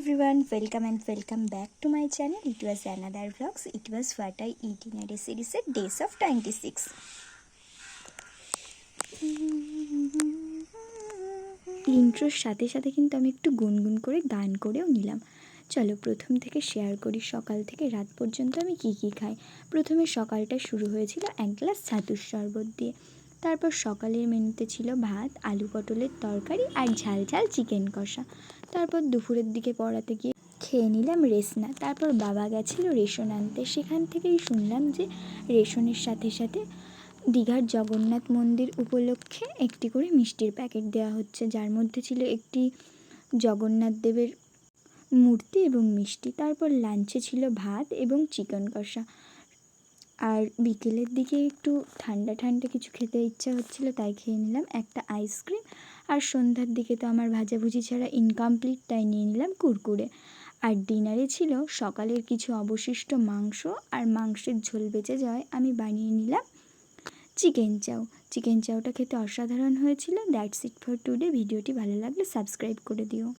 everyone, welcome and welcome back to my channel. It was another vlogs. It was what I eat in a day series at days of 26. ইন্ট্রোর সাথে সাথে কিন্তু আমি একটু গুনগুন করে গান করেও নিলাম। চলো প্রথম থেকে শেয়ার করি সকাল থেকে রাত পর্যন্ত আমি কি খাই। প্রথমে সকালটা শুরু হয়েছিল এক গ্লাস ছাতুর শরবত দিয়ে। তারপর সকালের মেনুতে ছিল ভাত, আলু পটলের তরকারি আর ঝাল ঝাল চিকেন কষা। তারপর দুপুরের দিকে পড়াতে গিয়ে খেয়ে নিলাম রেসনা। তারপর বাবা গেছিলো রেশন আনতে, সেখান থেকেই শুনলাম যে রেশনের সাথে সাথে দীঘার জগন্নাথ মন্দির উপলক্ষে একটি করে মিষ্টির প্যাকেট দেওয়া হচ্ছে, যার মধ্যে ছিল একটি জগন্নাথ দেবের মূর্তি এবং মিষ্টি। তারপর লাঞ্চে ছিল ভাত এবং চিকেন কষা। আর বিকেলের দিকে একটু ঠান্ডা ঠান্ডা কিছু খেতে ইচ্ছা হচ্ছিলো, তাই খেয়ে নিলাম একটা আইসক্রিম। আর সন্ধ্যার দিকে তো আমার ভাজাভুজি ছাড়া ইনকমপ্লিট, তাই নিয়ে নিলাম কুরকুরে। আর ডিনারে ছিল সকালের কিছু অবশিষ্ট মাংস, আর মাংসের ঝোল বেঁচে যাওয়ায় আমি বানিয়ে নিলাম চিকেন চাউ। চিকেন চাউটা খেতে অসাধারণ হয়েছিল। That's it for today. ভিডিওটি ভালো লাগলে সাবস্ক্রাইব করে দিও।